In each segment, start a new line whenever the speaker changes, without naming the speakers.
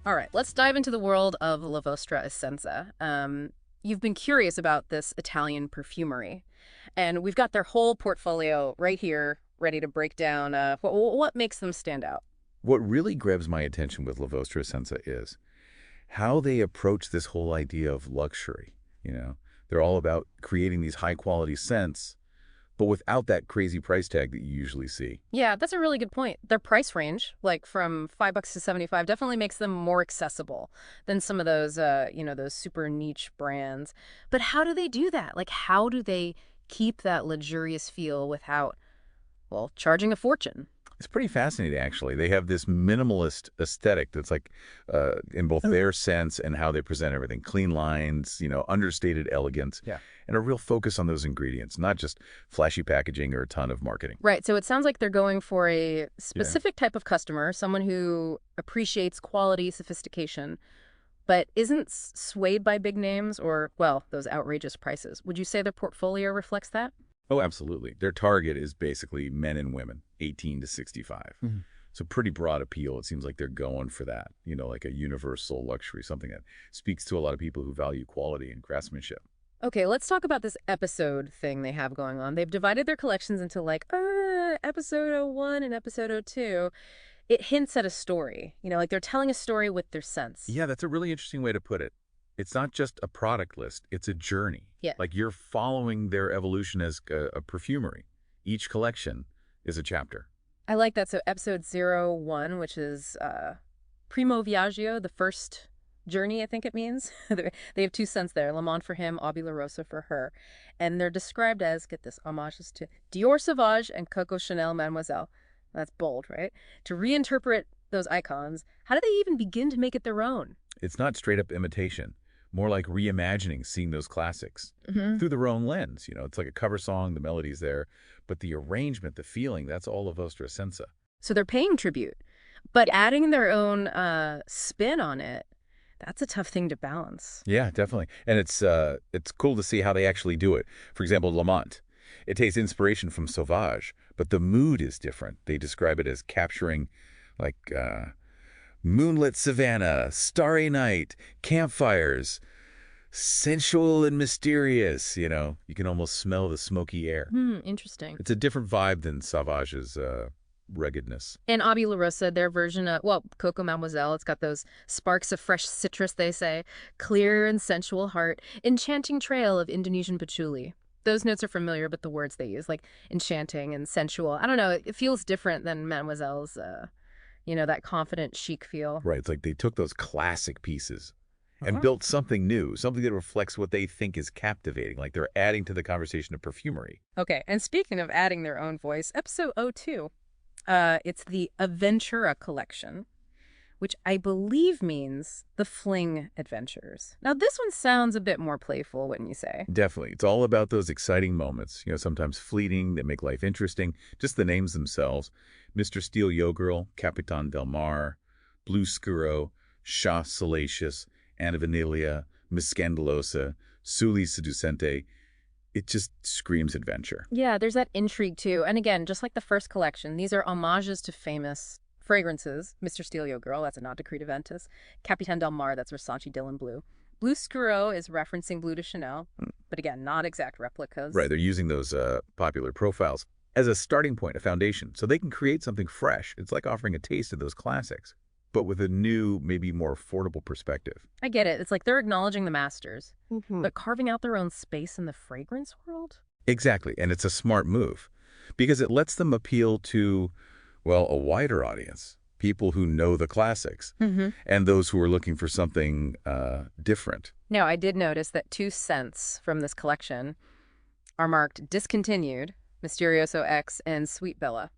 All right, let's dive into the world of La Vostra Essenza. You've been curious about this Italian perfumery, and we've got their whole portfolio right here, ready to break down what makes them stand out.
What really grabs my attention with La Vostra Essenza is how they approach this whole idea of luxury. You know, they're all about creating these high-quality scents, but without that crazy price tag that you usually see.
Yeah, that's a really good point. Their price range, like from $5 to 75, definitely makes them more accessible than some of those, those super niche brands. But how do they do that? Like, how do they keep that luxurious feel without, well, charging a fortune?
It's pretty fascinating, actually. They have this minimalist aesthetic that's like in both their sense and how they present everything. Clean lines, understated elegance,
Yeah.
and a real focus on those ingredients, not just flashy packaging or a ton of marketing.
Right. So it sounds like they're going for a specific type of customer, someone who appreciates quality, sophistication, but isn't swayed by big names or, well, those outrageous prices. Would you say their portfolio reflects that?
Oh, absolutely. Their target is basically men and women, 18 to 65.
Mhm.
So pretty broad appeal. It seems like they're going for that, like a universal luxury, something that speaks to a lot of people who value quality and craftsmanship.
Okay, let's talk about this episode thing they have going on. They've divided their collections into episode oh 01 and episode oh 02. It hints at a story, like they're telling a story with their scents.
Yeah, that's a really interesting way to put it. It's not just a product list, it's a journey.
Yeah.
Like you're following their evolution as a perfumery. Each collection is a chapter.
I like that. So episode 01, which is Primo Viaggio, the first journey, I think it means. They have two scents there, Le Monde for him, Aubie Rosa for her. And they're described as, get this, homages to Dior Sauvage and Coco Chanel Mademoiselle. That's bold, right? To reinterpret those icons, how do they even begin to make it their own?
It's not straight up imitation, more like reimagining seeing those classics through their own lens. It's like a cover song, the melody's there, but the arrangement, the feeling, that's all of Vostra Essenza.
So they're paying tribute, but adding their own spin on it, that's a tough thing to balance.
Yeah, definitely. And it's cool to see how they actually do it. For example, Lamont. It takes inspiration from Sauvage, but the mood is different. They describe it as capturing like moonlit savannah, starry night, campfires, sensual and mysterious. You can almost smell the smoky air.
Interesting.
It's a different vibe than Sauvage's ruggedness.
And Aubie Rosa, their version of, Coco Mademoiselle, it's got those sparks of fresh citrus, they say, clear and sensual heart, enchanting trail of Indonesian patchouli. Those notes are familiar, but the words they use, like enchanting and sensual, I don't know, it feels different than Mademoiselle's, that confident, chic feel.
Right. It's like they took those classic pieces and built something new, something that reflects what they think is captivating, like they're adding to the conversation of perfumery.
Okay, and speaking of adding their own voice, episode 02, it's the Aventura collection, which I believe means the fling adventures. Now, this one sounds a bit more playful, wouldn't you say?
Definitely. It's all about those exciting moments, sometimes fleeting, that make life interesting. Just the names themselves. Mr. Steel Yo-Girl, Capitan Del Mar, Blue Scuro, Chat Salacious, Anna Vanilla, Miss Scandalosa, Suli Seducente. It just screams adventure.
Yeah, there's that intrigue, too. And again, just like the first collection, these are homages to famous fragrances. Mr. Steel Yo-Girl, that's a nod to Creed Aventus. Capitan Del Mar, that's Versace Dylan Blue. Blue Scuro is referencing Blue de Chanel, but again, not exact replicas.
Right, they're using those popular profiles as a starting point, a foundation, so they can create something fresh. It's like offering a taste of those classics, but with a new, maybe more affordable perspective.
I get it. It's like they're acknowledging the masters, but carving out their own space in the fragrance world?
Exactly, and it's a smart move because it lets them appeal to, well, a wider audience, people who know the classics, and those who are looking for something different.
Now, I did notice that two scents from this collection are marked discontinued, Mysterioso X and Sweet Bella.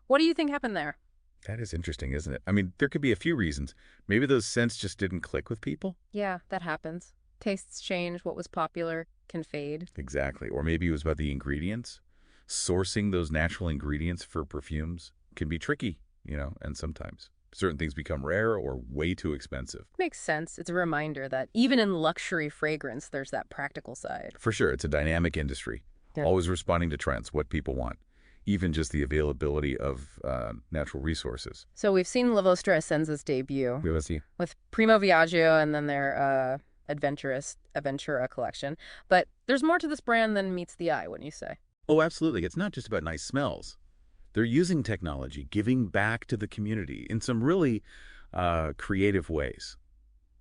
What do you think happened there?
That is interesting, isn't it? I mean, there could be a few reasons. Maybe those scents just didn't click with people.
Yeah, that happens. Tastes change. What was popular can fade.
Exactly. Or maybe it was about the ingredients. Sourcing those natural ingredients for perfumes can be tricky, and sometimes certain things become rare or way too expensive.
Makes sense. It's a reminder that even in luxury fragrance, there's that practical side.
For sure, it's a dynamic industry,
Yeah.
always responding to trends, what people want. even just the availability of natural resources.
So we've seen La Vostra Essenza's debut
We have see.
with Primo Viaggio and then their Adventura collection. But there's more to this brand than meets the eye, wouldn't you say?
Oh, absolutely. It's not just about nice smells. They're using technology, giving back to the community in some really creative ways.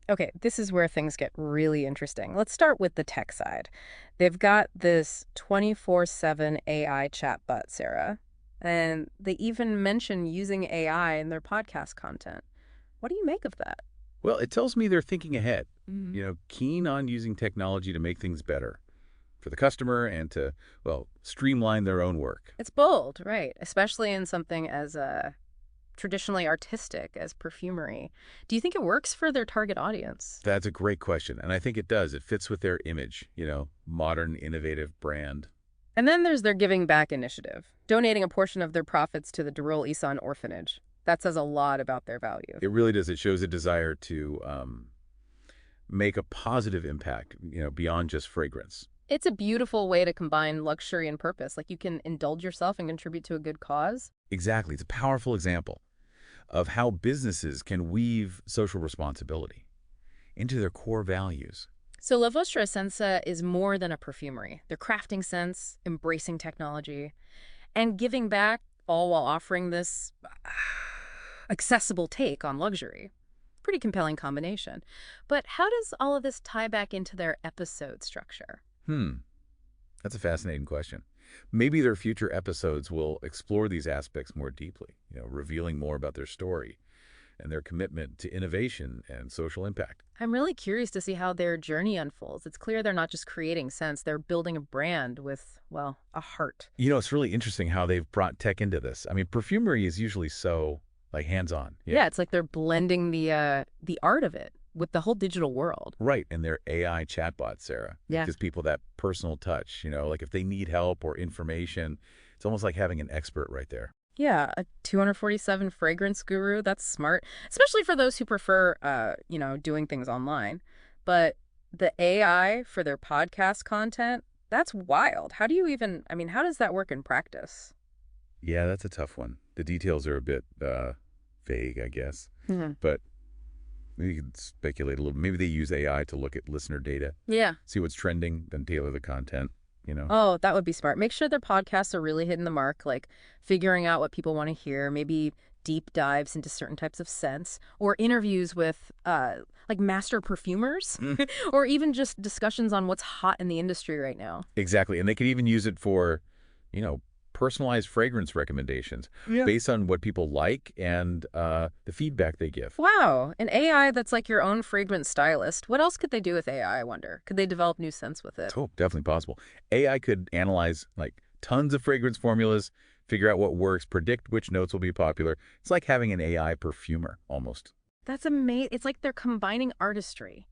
Okay, this is where things get really interesting. Let's start with the tech side. They've got this 24/7 AI chatbot, Sarah, and they even mention using AI in their podcast content. What do you make of that?
Well, it tells me they're thinking ahead,
Mhm.
keen on using technology to make things better for the customer and to, well, streamline their own work.
It's bold, right? Especially in something as traditionally artistic as perfumery. Do you think it works for their target audience?
That's a great question, and I think it does. It fits with their image, modern, innovative brand.
And then there's their giving back initiative, donating a portion of their profits to the Darul Ihsan Orphanage. That says a lot about their value.
It really does. It shows a desire to make a positive impact, beyond just fragrance.
It's a beautiful way to combine luxury and purpose. Like you can indulge yourself and contribute to a good cause.
Exactly. It's a powerful example of how businesses can weave social responsibility into their core values.
So La Vostra Essenza is more than a perfumery. They're crafting scents, embracing technology, and giving back, all while offering this accessible take on luxury. Pretty compelling combination. But how does all of this tie back into their episode structure?
That's a fascinating question. Maybe their future episodes will explore these aspects more deeply, revealing more about their story and their commitment to innovation and social impact.
I'm really curious to see how their journey unfolds. It's clear they're not just creating scents, they're building a brand with, well, a heart.
It's really interesting how they've brought tech into this. I mean, perfumery is usually so, like, hands-on.
Yeah, it's like they're blending the art of it with the whole digital world.
Right, and their AI chatbot, Sarah.
Yeah.
Gives people that personal touch, like if they need help or information, it's almost like having an expert right there.
Yeah, a 247 fragrance guru, that's smart, especially for those who prefer, doing things online. But the AI for their podcast content, that's wild. How do you even, how does that work in practice?
Yeah, that's a tough one. The details are a bit vague, I guess.
Mhm.
But you can speculate a little. Maybe they use AI to look at listener data,
Yeah.
see what's trending, then tailor the content.
Oh, that would be smart. Make sure their podcasts are really hitting the mark, like figuring out what people want to hear, maybe deep dives into certain types of scents, or interviews with like master perfumers, or even just discussions on what's hot in the industry right now.
Exactly. And they could even use it for, personalized fragrance recommendations based on what people like and the feedback they give.
Wow, an AI that's like your own fragrance stylist. What else could they do with AI, I wonder? Could they develop new scents with it?
Oh, definitely possible. AI could analyze like tons of fragrance formulas, figure out what works, predict which notes will be popular. It's like having an AI perfumer almost.
That's amazing. It's like they're combining artistry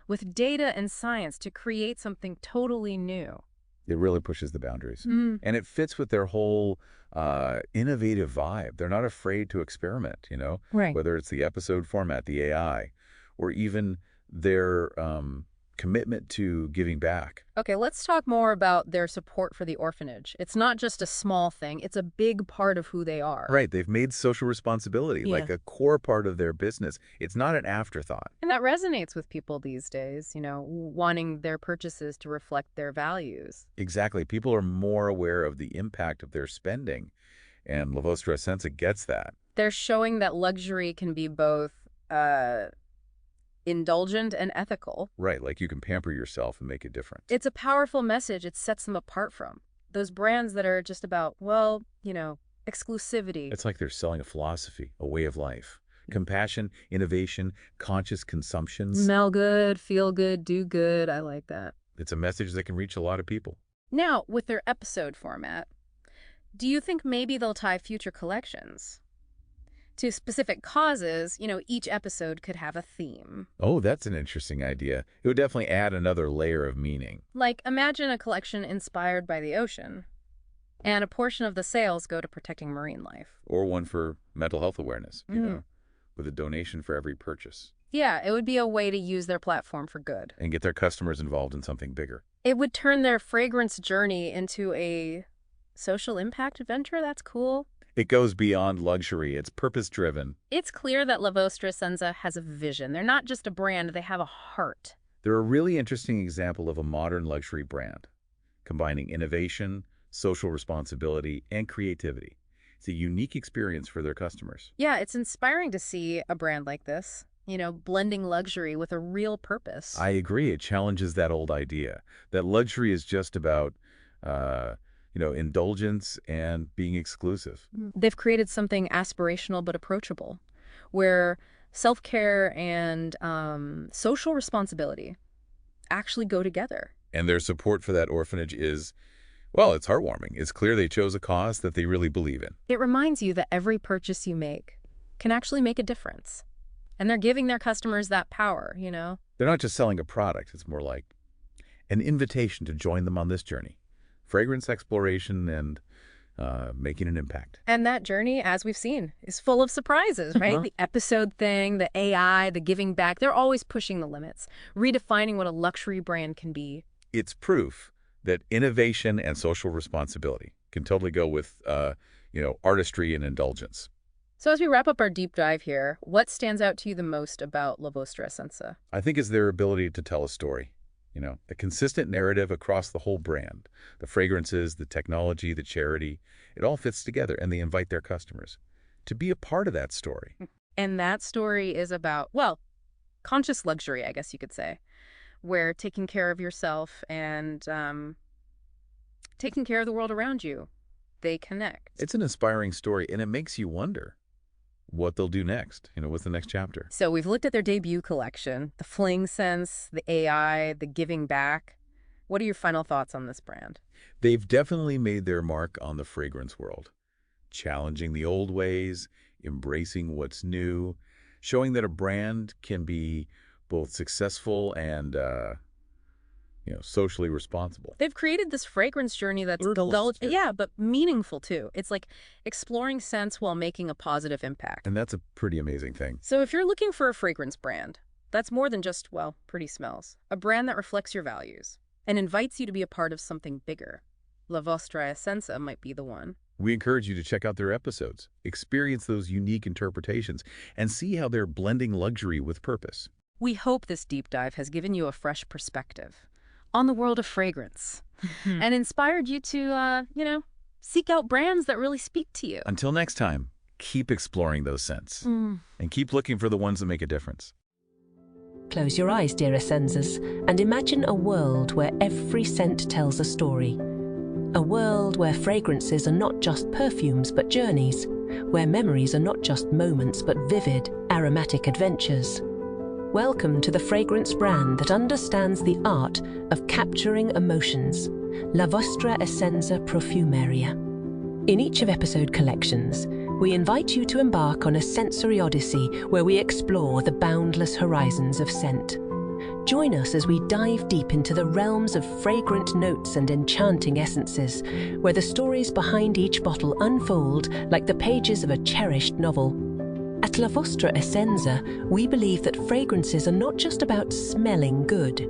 with data and science to create something totally new.
It really pushes the boundaries.
Mm.
And it fits with their whole innovative vibe. They're not afraid to experiment,
Right.
whether it's the episode format, the AI, or even their commitment to giving back.
Okay, let's talk more about their support for the orphanage. It's not just a small thing, it's a big part of who they are.
Right. They've made social responsibility like a core part of their business. It's not an afterthought.
And that resonates with people these days, wanting their purchases to reflect their values.
Exactly. People are more aware of the impact of their spending, and La Vostra Essenza gets that.
They're showing that luxury can be both indulgent and ethical.
Right, like you can pamper yourself and make a difference.
It's a powerful message. It sets them apart from those brands that are just about, exclusivity.
It's like they're selling a philosophy, a way of life. Compassion, innovation, conscious consumption.
Smell good, feel good, do good. I like that.
It's a message that can reach a lot of people.
Now, with their episode format, do you think maybe they'll tie future collections to specific causes? Each episode could have a theme.
Oh, that's an interesting idea. It would definitely add another layer of meaning.
Like, imagine a collection inspired by the ocean, and a portion of the sales go to protecting marine life.
Or one for mental health awareness, with a donation for every purchase.
Yeah, it would be a way to use their platform for good.
And get their customers involved in something bigger.
It would turn their fragrance journey into a Social impact adventure? That's cool.
It goes beyond luxury. It's purpose-driven.
It's clear that La Vostra Essenza has a vision. They're not just a brand, they have a heart.
They're a really interesting example of a modern luxury brand, combining innovation, social responsibility, and creativity. It's a unique experience for their customers.
Yeah, it's inspiring to see a brand like this, blending luxury with a real purpose.
I agree. It challenges that old idea that luxury is just about, indulgence and being exclusive.
They've created something aspirational but approachable, where self-care and social responsibility actually go together.
And their support for that orphanage is, well, it's heartwarming. It's clear they chose a cause that they really believe in.
It reminds you that every purchase you make can actually make a difference. And they're giving their customers that power,
They're not just selling a product. It's more like an invitation to join them on this journey. Fragrance exploration and making an impact.
And that journey, as we've seen, is full of surprises, right? The episode thing, the AI, the giving back, they're always pushing the limits, redefining what a luxury brand can be.
It's proof that innovation and social responsibility can totally go with, artistry and indulgence.
So as we wrap up our deep dive here, what stands out to you the most about La Vostra Essenza?
I think it's their ability to tell a story. A consistent narrative across the whole brand. The fragrances, the technology, the charity, it all fits together, and they invite their customers to be a part of that story.
And that story is about, conscious luxury, I guess you could say, where taking care of yourself and taking care of the world around you, they connect.
It's an inspiring story, and it makes you wonder what they'll do next. What's the next chapter?
So we've looked at their debut collection, the fling sense, the AI, the giving back. What are your final thoughts on this brand?
They've definitely made their mark on the fragrance world, challenging the old ways, embracing what's new, showing that a brand can be both successful and, socially responsible.
They've created this fragrance journey that's but meaningful too. It's like exploring scents while making a positive impact.
And that's a pretty amazing thing.
So if you're looking for a fragrance brand, that's more than just, pretty smells. A brand that reflects your values and invites you to be a part of something bigger. La Vostra Essenza might be the one.
We encourage you to check out their episodes, experience those unique interpretations, and see how they're blending luxury with purpose.
We hope this deep dive has given you a fresh perspective on the world of fragrance and inspired you to, seek out brands that really speak to you.
Until next time, keep exploring those scents and keep looking for the ones that make a difference.
Close your eyes, dear Essenzas, and imagine a world where every scent tells a story. A world where fragrances are not just perfumes but journeys, where memories are not just moments but vivid, aromatic adventures. Welcome to the fragrance brand that understands the art of capturing emotions, La Vostra Essenza Profumeria. In each of episode collections, we invite you to embark on a sensory odyssey where we explore the boundless horizons of scent. Join us as we dive deep into the realms of fragrant notes and enchanting essences, where the stories behind each bottle unfold like the pages of a cherished novel. At La Vostra Essenza, we believe that fragrances are not just about smelling good.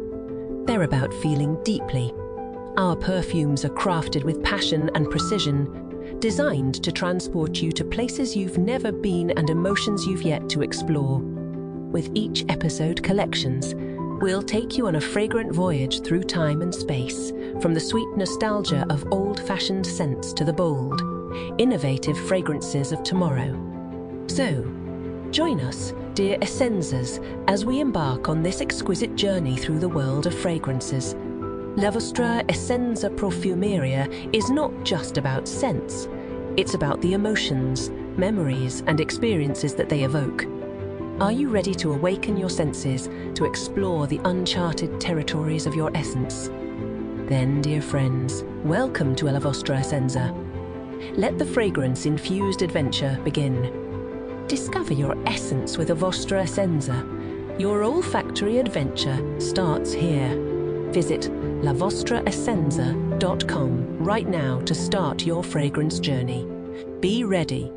They're about feeling deeply. Our perfumes are crafted with passion and precision, designed to transport you to places you've never been and emotions you've yet to explore. With each episode collections, we'll take you on a fragrant voyage through time and space, from the sweet nostalgia of old-fashioned scents to the bold, innovative fragrances of tomorrow. So, join us, dear Essenzas, as we embark on this exquisite journey through the world of fragrances. La Vostra Essenza Profumeria is not just about scents. It's about the emotions, memories, and experiences that they evoke. Are you ready to awaken your senses to explore the uncharted territories of your essence? Then, dear friends, welcome to La Vostra Essenza. Let the fragrance-infused adventure begin. Discover your essence with a Vostra Essenza. Your olfactory adventure starts here. Visit lavostraessenza.com right now to start your fragrance journey. Be ready